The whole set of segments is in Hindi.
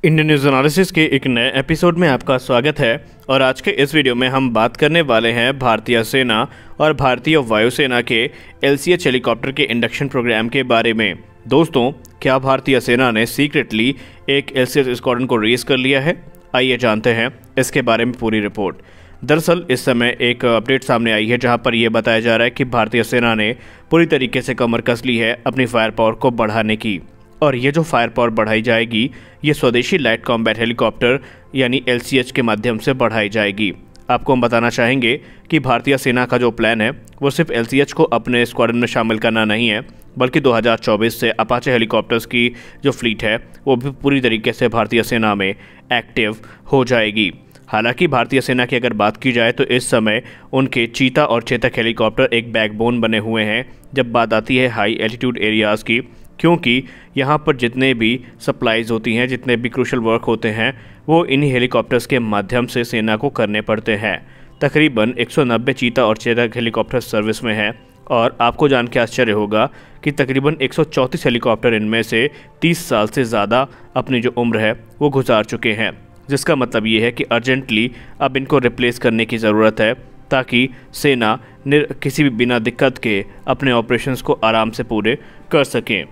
इंडियन न्यूज़ एनालिसिस के एक नए एपिसोड में आपका स्वागत है। और आज के इस वीडियो में हम बात करने वाले हैं भारतीय सेना और भारतीय वायुसेना के LCH हेलीकॉप्टर के इंडक्शन प्रोग्राम के बारे में। दोस्तों, क्या भारतीय सेना ने सीक्रेटली एक LCH स्क्वाड्रन को रेस कर लिया है? आइए जानते हैं इसके बारे में पूरी रिपोर्ट। दरअसल इस समय एक अपडेट सामने आई है जहां पर यह बताया जा रहा है कि भारतीय सेना ने पूरी तरीके से कमर कस ली है अपनी फायर पावर को बढ़ाने की। और ये जो फायर पावर बढ़ाई जाएगी ये स्वदेशी लाइट कॉम्बैट हेलीकॉप्टर यानी LCH के माध्यम से बढ़ाई जाएगी। आपको हम बताना चाहेंगे कि भारतीय सेना का जो प्लान है वो सिर्फ LCH को अपने स्क्वाड्रन में शामिल करना नहीं है, बल्कि 2024 से अपाचे हेलीकॉप्टर्स की जो फ्लीट है वो भी पूरी तरीके से भारतीय सेना में एक्टिव हो जाएगी। हालांकि भारतीय सेना की अगर बात की जाए तो इस समय उनके चीता और चेतक हेलीकॉप्टर एक बैकबोन बने हुए हैं जब बात आती है हाई एल्टीट्यूड एरियाज़ की, क्योंकि यहाँ पर जितने भी सप्लाईज होती हैं, जितने भी क्रूशल वर्क होते हैं वो इन्हीं हेलीकॉप्टर्स के माध्यम से सेना को करने पड़ते हैं। तकरीबन 190 चीता और चेतक हेलीकॉप्टर सर्विस में हैं और आपको जान के आश्चर्य होगा कि तकरीबन 134 हेलीकॉप्टर इनमें से 30 साल से ज़्यादा अपनी जो उम्र है वो गुजार चुके हैं, जिसका मतलब ये है कि अर्जेंटली अब इनको रिप्लेस करने की ज़रूरत है ताकि सेना किसी भी बिना दिक्कत के अपने ऑपरेशंस को आराम से पूरे कर सकें।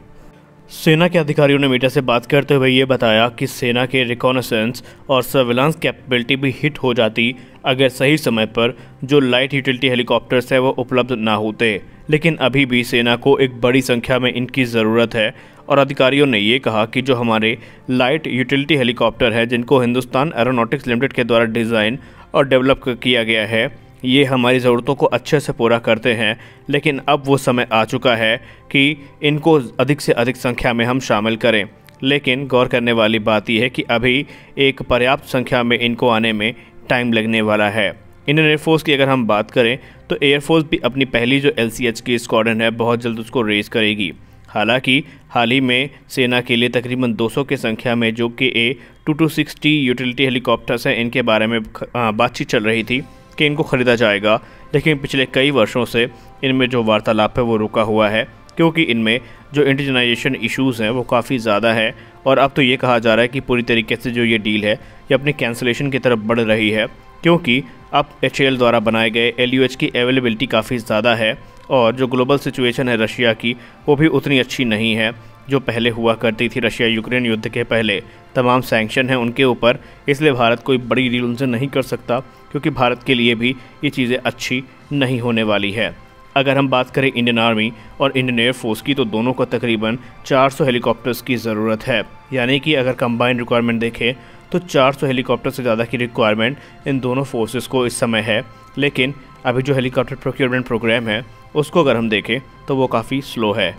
सेना के अधिकारियों ने मीडिया से बात करते हुए ये बताया कि सेना के रिकॉनेसेंस और सर्विलांस कैपेबिलिटी भी हिट हो जाती अगर सही समय पर जो लाइट यूटिलिटी हेलीकॉप्टर्स है वो उपलब्ध ना होते। लेकिन अभी भी सेना को एक बड़ी संख्या में इनकी ज़रूरत है और अधिकारियों ने ये कहा कि जो हमारे लाइट यूटिलिटी हेलीकॉप्टर है जिनको हिंदुस्तान एरोनॉटिक्स लिमिटेड के द्वारा डिज़ाइन और डेवलप किया गया है ये हमारी ज़रूरतों को अच्छे से पूरा करते हैं, लेकिन अब वो समय आ चुका है कि इनको अधिक से अधिक संख्या में हम शामिल करें। लेकिन गौर करने वाली बात यह है कि अभी एक पर्याप्त संख्या में इनको आने में टाइम लगने वाला है। इंडियन एयरफोर्स की अगर हम बात करें तो एयरफोर्स भी अपनी पहली जो LCH की स्क्वाड्रन है बहुत जल्द उसको रेस करेगी। हालांकि हाल ही में सेना के लिए तकरीबन 200 की संख्या में जो कि A2260 यूटिलिटी हेलीकॉप्टर्स हैं इनके बारे में बातचीत चल रही थी कि इनको ख़रीदा जाएगा, लेकिन पिछले कई वर्षों से इनमें जो वार्तालाप है वो रुका हुआ है क्योंकि इनमें जो इंडिजनाइजेशन इश्यूज़ हैं वो काफ़ी ज़्यादा है। और अब तो ये कहा जा रहा है कि पूरी तरीके से जो ये डील है ये अपनी कैंसिलेशन की तरफ बढ़ रही है क्योंकि अब HAL द्वारा बनाए गए LUH की अवेलेबिलिटी काफ़ी ज़्यादा है और जो ग्लोबल सिचुएशन है रशिया की वो भी उतनी अच्छी नहीं है जो पहले हुआ करती थी। रशिया यूक्रेन युद्ध के पहले तमाम सैंक्शन हैं उनके ऊपर, इसलिए भारत कोई बड़ी डील उनसे नहीं कर सकता क्योंकि भारत के लिए भी ये चीज़ें अच्छी नहीं होने वाली है। अगर हम बात करें इंडियन आर्मी और इंडियन एयरफोर्स की तो दोनों को तकरीबन 400 हेलीकॉप्टर्स की ज़रूरत है, यानी कि अगर कंबाइंड रिक्वायरमेंट देखें तो 400 हेलीकॉप्टर से ज़्यादा की रिक्वायरमेंट इन दोनों फोर्सेस को इस समय है। लेकिन अभी जो हेलीकॉप्टर प्रोक्योरमेंट प्रोग्राम है उसको अगर हम देखें तो वो काफ़ी स्लो है।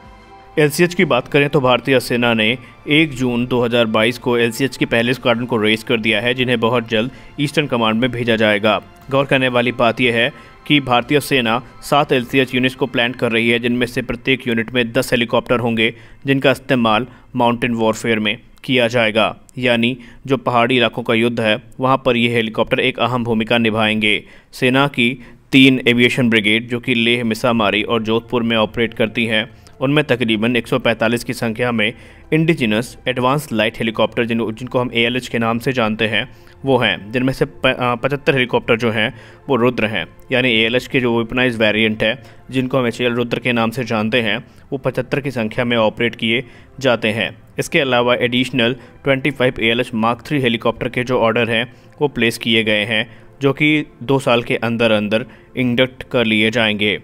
LCH की बात करें तो भारतीय सेना ने 1 जून 2022 को LCH के पहले स्क्वाड्रन को रेस कर दिया है जिन्हें बहुत जल्द ईस्टर्न कमांड में भेजा जाएगा। गौर करने वाली बात यह है कि भारतीय सेना 7 LCH यूनिट्स को प्लान कर रही है जिनमें से प्रत्येक यूनिट में 10 हेलीकॉप्टर होंगे जिनका इस्तेमाल माउंटेन वॉरफेयर में किया जाएगा, यानी जो पहाड़ी इलाकों का युद्ध है वहाँ पर ये हेलीकॉप्टर एक अहम भूमिका निभाएंगे। सेना की 3 एविएशन ब्रिगेड जो कि लेह, मिसामारी और जोधपुर में ऑपरेट करती हैं उनमें तकरीबन 145 की संख्या में इंडिजिनस एडवांस लाइट हेलीकॉप्टर जिनको हम ALH के नाम से जानते हैं वो हैं, जिनमें से 75 हेलीकॉप्टर जो हैं वो रुद्र हैं, यानी ALH के जो वेपनाइज वेरिएंट है जिनको हम HAL रुद्र के नाम से जानते हैं वो 75 की संख्या में ऑपरेट किए जाते हैं। इसके अलावा एडिशनल 25 ALH Mark 3 हेलीकॉप्टर के जो ऑर्डर हैं वो प्लेस किए गए हैं जो कि 2 साल के अंदर अंदर इंडक्ट कर लिए जाएंगे।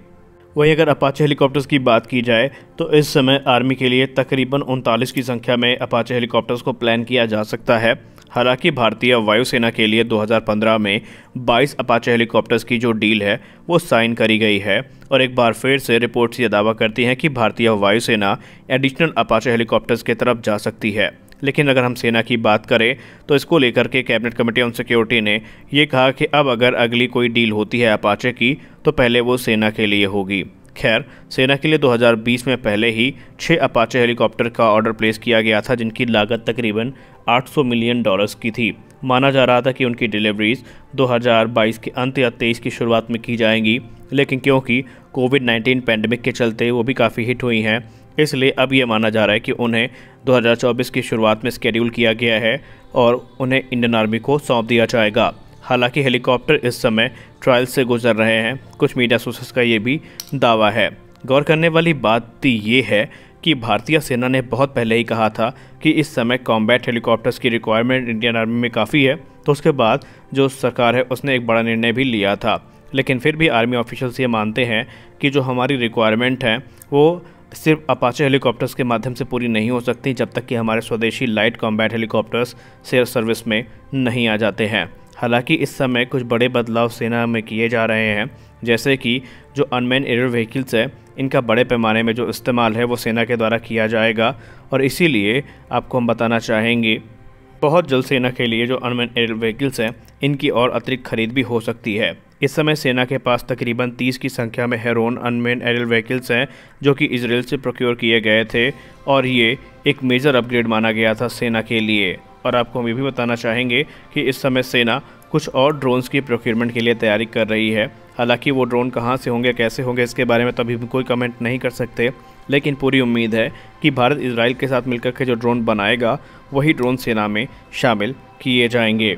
वहीं अगर अपाचे हेलीकॉप्टर्स की बात की जाए तो इस समय आर्मी के लिए तकरीबन 39 की संख्या में अपाचे हेलीकॉप्टर्स को प्लान किया जा सकता है। हालांकि भारतीय वायुसेना के लिए 2015 में 22 अपाचे हेलीकॉप्टर्स की जो डील है वो साइन करी गई है और एक बार फिर से रिपोर्ट्स ये दावा करती हैं कि भारतीय वायुसेना एडिशनल अपाचे हेलीकॉप्टर्स की तरफ जा सकती है। लेकिन अगर हम सेना की बात करें तो इसको लेकर के कैबिनेट कमेटी ऑन सिक्योरिटी ने ये कहा कि अब अगर अगली कोई डील होती है अपाचे की तो पहले वो सेना के लिए होगी। खैर, सेना के लिए 2020 में पहले ही 6 अपाचे हेलीकॉप्टर का ऑर्डर प्लेस किया गया था जिनकी लागत तकरीबन $800 मिलियन की थी। माना जा रहा था कि उनकी डिलीवरीज 2022 के अंत या 23 की शुरुआत में की जाएंगी, लेकिन क्योंकि कोविड-19 पैंडमिक के चलते वो भी काफ़ी हिट हुई हैं इसलिए अब ये माना जा रहा है कि उन्हें 2024 की शुरुआत में स्केड्यूल किया गया है और उन्हें इंडियन आर्मी को सौंप दिया जाएगा। हालांकि हेलीकॉप्टर इस समय ट्रायल से गुजर रहे हैं, कुछ मीडिया सोर्सेस का ये भी दावा है। गौर करने वाली बात ये है कि भारतीय सेना ने बहुत पहले ही कहा था कि इस समय कॉम्बैट हेलीकॉप्टर्स की रिक्वायरमेंट इंडियन आर्मी में काफ़ी है। तो उसके बाद जो सरकार है उसने एक बड़ा निर्णय भी लिया था, लेकिन फिर भी आर्मी ऑफिशियल्स ये मानते हैं कि जो हमारी रिक्वायरमेंट है वो सिर्फ अपाचे हेलीकॉप्टर्स के माध्यम से पूरी नहीं हो सकती जब तक कि हमारे स्वदेशी light combat helicopters share service में नहीं आ जाते हैं। हालांकि इस समय कुछ बड़े बदलाव सेना में किए जा रहे हैं, जैसे कि जो अनमैन एयर व्हीकल्स है इनका बड़े पैमाने में जो इस्तेमाल है वो सेना के द्वारा किया जाएगा। और इसीलिए आपको हम बताना चाहेंगे बहुत जल्द सेना के लिए जो अनमैन एयर व्हीकल्स हैं इनकी और अतिरिक्त खरीद भी हो सकती है। इस समय सेना के पास तकरीबन 30 की संख्या में हेरोन अनमैन एयर व्हीकल्स हैं जो कि इजराइल से प्रोक्योर किए गए थे और ये एक मेजर अपग्रेड माना गया था सेना के लिए। और आपको हम ये भी बताना चाहेंगे कि इस समय सेना कुछ और ड्रोन्स की प्रोक्योरमेंट के लिए तैयारी कर रही है। हालांकि वो ड्रोन कहाँ से होंगे, कैसे होंगे, इसके बारे में तो अभी भी कोई कमेंट नहीं कर सकते, लेकिन पूरी उम्मीद है कि भारत इजराइल के साथ मिलकर के जो ड्रोन बनाएगा वही ड्रोन सेना में शामिल किए जाएंगे।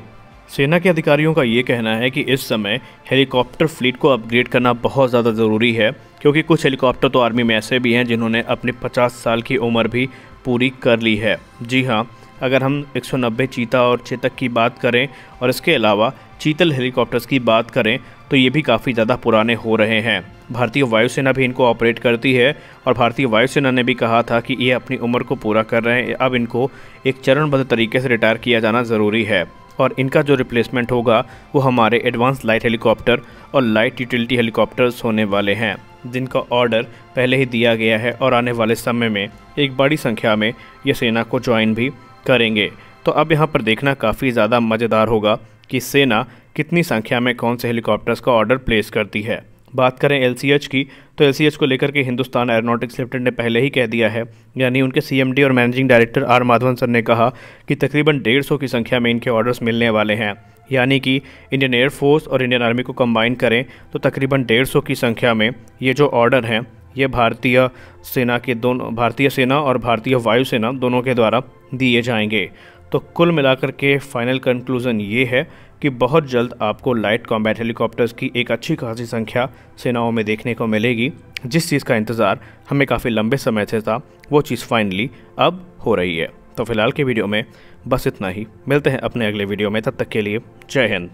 सेना के अधिकारियों का ये कहना है कि इस समय हेलीकॉप्टर फ्लीट को अपग्रेड करना बहुत ज़्यादा ज़रूरी है, क्योंकि कुछ हेलीकॉप्टर तो आर्मी में ऐसे भी हैं जिन्होंने अपनी 50 साल की उम्र भी पूरी कर ली है। जी हाँ, अगर हम 190 चीता और चेतक की बात करें और इसके अलावा चीतल हेलीकॉप्टर्स की बात करें तो ये भी काफ़ी ज़्यादा पुराने हो रहे हैं। भारतीय वायुसेना भी इनको ऑपरेट करती है और भारतीय वायुसेना ने भी कहा था कि ये अपनी उम्र को पूरा कर रहे हैं, अब इनको एक चरणबद्ध तरीके से रिटायर किया जाना ज़रूरी है। और इनका जो रिप्लेसमेंट होगा वो हमारे एडवांस लाइट हेलीकॉप्टर और लाइट यूटिलिटी हेलीकॉप्टर्स होने वाले हैं, जिनका ऑर्डर पहले ही दिया गया है और आने वाले समय में एक बड़ी संख्या में ये सेना को ज्वाइन भी करेंगे। तो अब यहाँ पर देखना काफ़ी ज़्यादा मज़ेदार होगा कि सेना कितनी संख्या में कौन से हेलीकॉप्टर्स का ऑर्डर प्लेस करती है। बात करें LCH की, तो LCH को लेकर के हिंदुस्तान एरोनॉटिक्स लिमिटेड ने पहले ही कह दिया है, यानी उनके CMD और managing director R Madhavan sir ने कहा कि तकरीबन 150 की संख्या में इनके ऑर्डर्स मिलने वाले हैं। यानी कि इंडियन एयरफोर्स और इंडियन आर्मी को कंबाइन करें तो तकरीबन 150 की संख्या में ये जो ऑर्डर हैं ये भारतीय सेना और भारतीय वायुसेना दोनों के द्वारा दिए जाएंगे। तो कुल मिलाकर के फाइनल कंक्लूज़न ये है कि बहुत जल्द आपको लाइट कॉम्बैट हेलीकॉप्टर्स की एक अच्छी खासी संख्या सेनाओं में देखने को मिलेगी। जिस चीज़ का इंतज़ार हमें काफ़ी लंबे समय से था वो चीज़ फाइनली अब हो रही है। तो फिलहाल के वीडियो में बस इतना ही, मिलते हैं अपने अगले वीडियो में, तब तक के लिए जय हिंद।